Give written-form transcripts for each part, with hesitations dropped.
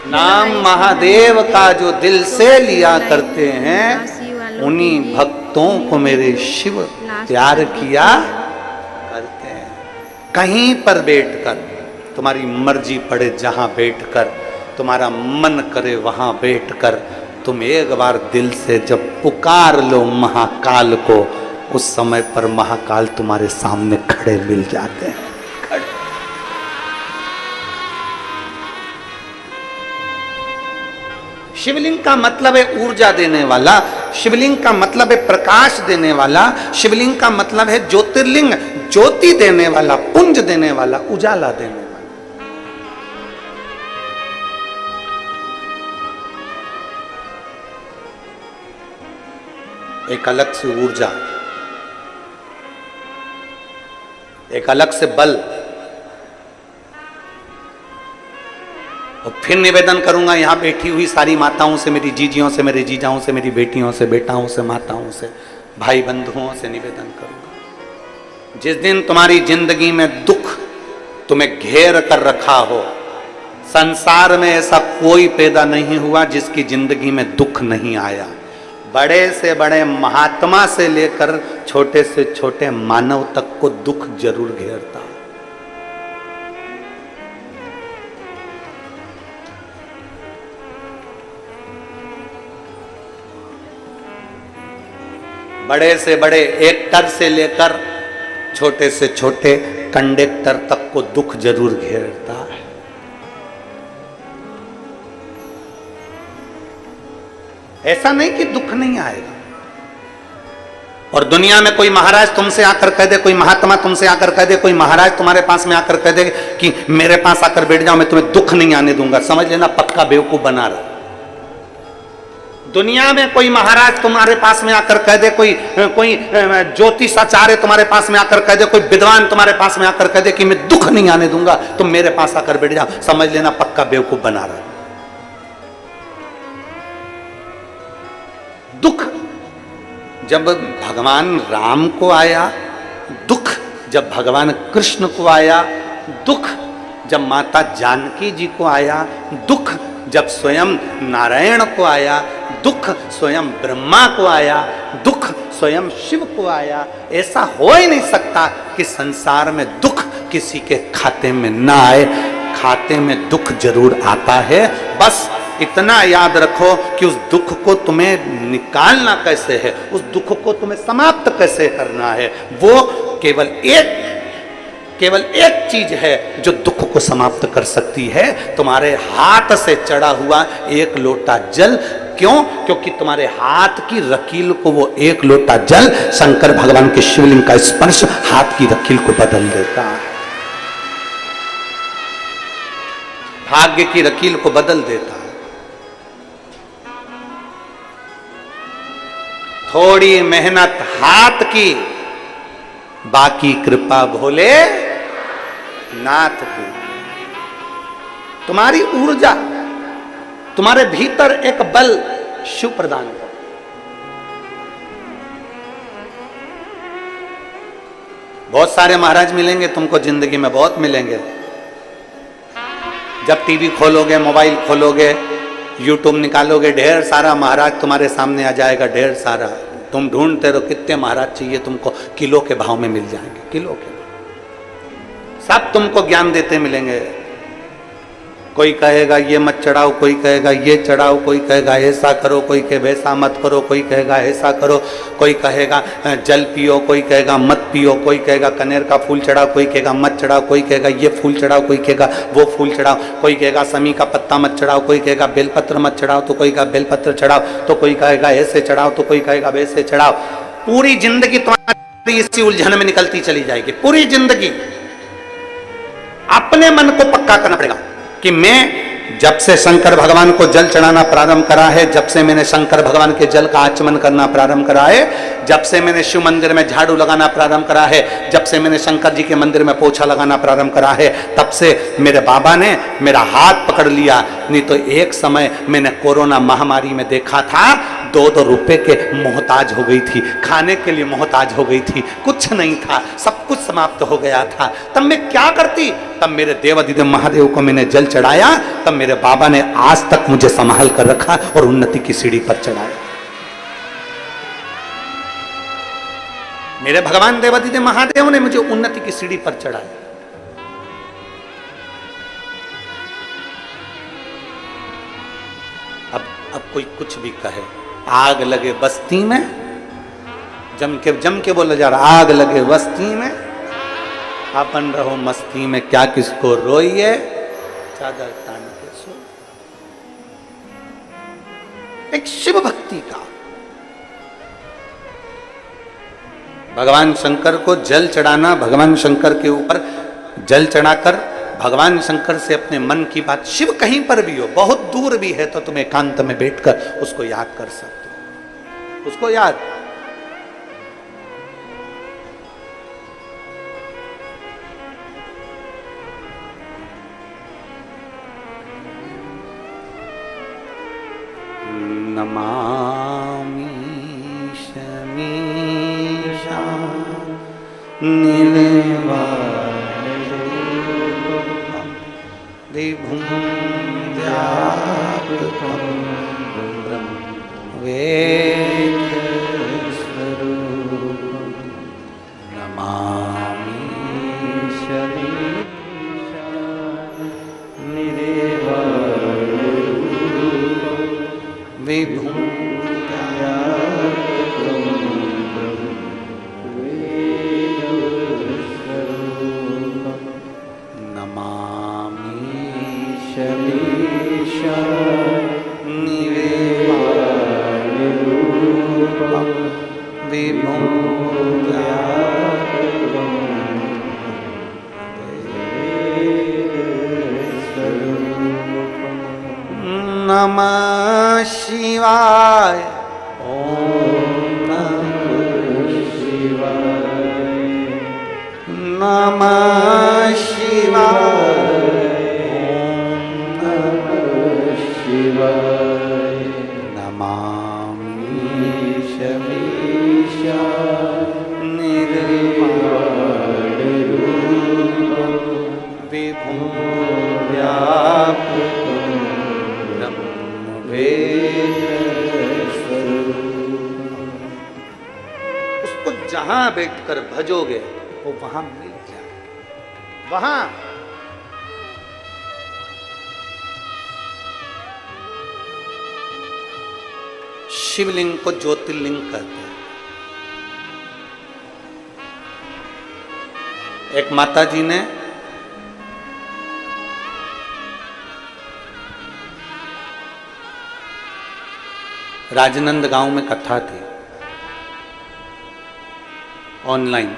नाम महादेव का जो दिल से लिया करते हैं, उन्हीं भक्तों को मेरे शिव प्यार किया करते हैं। कहीं पर बैठकर, तुम्हारी मर्जी पड़े जहां बैठकर, तुम्हारा मन करे वहां बैठकर, तुम एक बार दिल से जब पुकार लो महाकाल को, उस समय पर महाकाल तुम्हारे सामने खड़े मिल जाते हैं। खड़े। शिवलिंग का मतलब है ऊर्जा देने वाला, शिवलिंग का मतलब है प्रकाश देने वाला, शिवलिंग का मतलब है ज्योतिर्लिंग, ज्योति देने वाला, पुंज देने वाला, उजाला देने वाला। एक अलग से ऊर्जा, एक अलग से बल। और फिर निवेदन करूंगा यहां बैठी हुई सारी माताओं से, मेरी जीजियों से, मेरे जीजाओं से, मेरी बेटियों से, बेटाओं से, माताओं से, भाई बंधुओं से निवेदन करूंगा, जिस दिन तुम्हारी जिंदगी में दुख तुम्हें घेर कर रखा हो, संसार में ऐसा कोई पैदा नहीं हुआ जिसकी जिंदगी में दुख नहीं आया। बड़े से बड़े महात्मा से लेकर छोटे से छोटे मानव तक को दुख जरूर घेरता। बड़े से बड़े एक्टर से लेकर छोटे से छोटे कंडक्टर तक को दुख जरूर घेरता है। ऐसा नहीं कि दुख नहीं आएगा। और दुनिया में कोई महाराज तुमसे आकर कह दे, कोई महात्मा तुमसे आकर कह दे, कोई महाराज तुम्हारे पास में आकर कह दे कि मेरे पास आकर बैठ जाओ, मैं तुम्हें दुख नहीं आने दूंगा, समझ लेना पक्का बेवकूफ बना रहा। दुनिया में कोई महाराज तुम्हारे पास में आकर कह दे, कोई ज्योतिषाचार्य तुम्हारे पास में आकर कह दे, कोई विद्वान तुम्हारे पास में आकर कह दे कि मैं दुख नहीं आने दूंगा, तुम मेरे पास आकर बैठ जाओ, समझ लेना पक्का बेवकूफ बना रहा। दुख जब भगवान राम को आया, दुख जब भगवान कृष्ण को आया, दुख जब माता जानकी जी को आया, दुख जब स्वयं नारायण को आया, दुख स्वयं ब्रह्मा को आया, दुख स्वयं शिव को आया। ऐसा हो ही नहीं सकता कि संसार में दुख किसी के खाते में ना आए। खाते में दुख जरूर आता है, बस इतना याद रखो कि उस दुख को तुम्हें निकालना कैसे है, उस दुख को तुम्हें समाप्त कैसे करना है, वो केवल एक चीज है जो दुख को समाप्त कर सकती है, तुम्हारे हाथ से चढ़ा हुआ एक लोटा जल। क्यों? क्योंकि तुम्हारे हाथ की रकील को वो एक लोटा जल, शंकर भगवान के शिवलिंग का स्पर्श हाथ की रकील को बदल देता है, भाग्य की रकील को बदल देता है। थोड़ी मेहनत हाथ की, बाकी कृपा भोले नाथ की। तुम्हारी ऊर्जा, तुम्हारे भीतर एक बल शिव प्रदान कर। बहुत सारे महाराज मिलेंगे तुमको जिंदगी में, बहुत मिलेंगे। जब टीवी खोलोगे, मोबाइल खोलोगे, यूट्यूब निकालोगे, ढेर सारा महाराज तुम्हारे सामने आ जाएगा, ढेर सारा। तुम ढूंढते रहो कितने महाराज चाहिए तुमको, किलो के भाव में मिल जाएंगे, किलो के। सब तुमको ज्ञान देते मिलेंगे। कोई कहेगा ये मत चढ़ाओ, कोई कहेगा ये चढ़ाओ, कोई कहेगा ऐसा करो, कोई कहे वैसा मत करो, कोई कहेगा ऐसा करो, कोई कहेगा जल पियो, कोई कहेगा मत पियो, कोई कहेगा कनेर का फूल चढ़ाओ, कोई कहेगा मत चढ़ाओ, कोई कहेगा ये फूल चढ़ाओ, कोई कहेगा वो फूल चढ़ाओ, कोई कहेगा समी का पत्ता मत चढ़ाओ, कोई कहेगा बेलपत्र मत चढ़ाओ, तो कोई कहेगा बेलपत्र चढ़ाओ, तो कोई कहेगा ऐसे चढ़ाओ, तो कोई कहेगा वैसे चढ़ाओ। पूरी जिंदगी तुम्हारी इसी उलझन में निकलती चली जाएगी। पूरी जिंदगी अपने मन को पक्का करना पड़ेगा कि मैं जब से शंकर भगवान को जल चढ़ाना प्रारंभ करा है, जब से मैंने शंकर भगवान के जल का आचमन करना प्रारंभ करा है, जब से मैंने शिव मंदिर में झाड़ू लगाना प्रारंभ करा है, जब से मैंने शंकर जी के मंदिर में पोछा लगाना प्रारंभ करा है, तब से मेरे बाबा ने मेरा हाथ पकड़ लिया। नहीं तो एक समय मैंने कोरोना महामारी में देखा था, 2-2 रुपए के मोहताज हो गई थी, खाने के लिए मोहताज हो गई थी, कुछ नहीं था, सब कुछ समाप्त हो गया था। तब मैं क्या करती? तब मेरे देवाधिदेव महादेव को मैंने जल चढ़ाया, तब मेरे बाबा ने आज तक मुझे संभाल कर रखा और उन्नति की सीढ़ी पर चढ़ाया। मेरे भगवान देवाधिदेव महादेव ने मुझे उन्नति की सीढ़ी पर चढ़ाया। अब कोई कुछ भी कहे, आग लगे बस्ती में, जम के बोला जा रहा, आग लगे बस्ती में, अपन रहो मस्ती में, क्या किसको रोइए, चादर तान के सो। एक शिव भक्ति का, भगवान शंकर को जल चढ़ाना, भगवान शंकर के ऊपर जल चढ़ाकर भगवान शंकर से अपने मन की बात, शिव कहीं पर भी हो, बहुत दूर भी है तो तुम एकांत में बैठकर उसको याद कर सकते हो, उसको याद। नमामि शमीशा विभुं व्यापकं वेदस्वरूपं नमामि शमीशा निरेवारूपं विभुं नमः शिवाय। ओम नमः शिवाय। नमः शिवाय। ओम नमः शिवाय। नमामि शमीशा निर्वाणरूपं विभुं व्यापकं उसको जहां बैठकर भजोगे वो वहां मिल जाए। वहां शिवलिंग को ज्योतिर्लिंग कहते हैं। एक माता जी ने राजनंद गांव में कथा थी ऑनलाइन।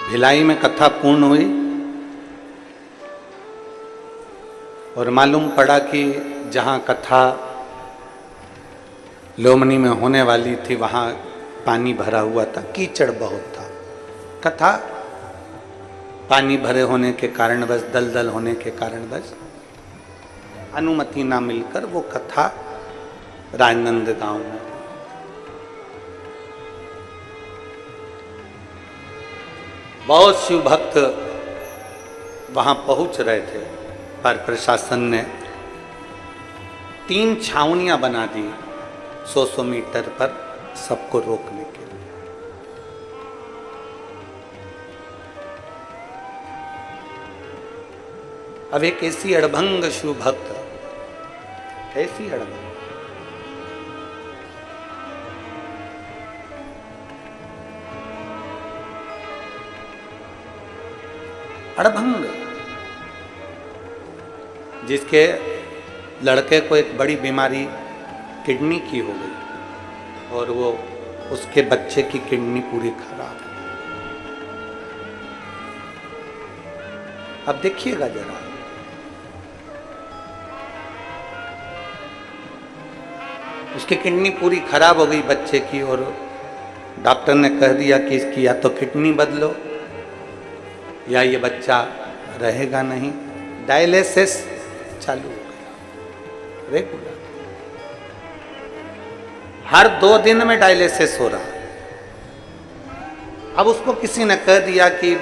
भिलाई में कथा पूर्ण हुई और मालूम पड़ा कि जहां कथा लोमनी में होने वाली थी वहाँ पानी भरा हुआ था, कीचड़ बहुत था। कथा पानी भरे होने के कारणवश, दलदल होने के कारणवश अनुमति ना मिलकर वो कथा राजनंद गांव में। बहुत शिव भक्त वहाँ पहुँच रहे थे, पर प्रशासन ने 3 छावनियाँ बना दी 100 मीटर पर सबको रोकने के लिए। अब एक ऐसी अड़भंग शिव भक्त, ऐसी अड़भंग, अड़भंग, जिसके लड़के को एक बड़ी बीमारी किडनी की हो गई और वो उसके बच्चे की किडनी पूरी खराब है। अब देखिएगा जरा, उसकी किडनी पूरी खराब हो गई बच्चे की, और डॉक्टर ने कह दिया कि इसकी या तो किडनी बदलो या ये बच्चा रहेगा नहीं। डायलिसिस चालू हो गया रेगुलर, हर 2 दिन में डायलिसिस हो रहा है। अब उसको किसी ने कह दिया कि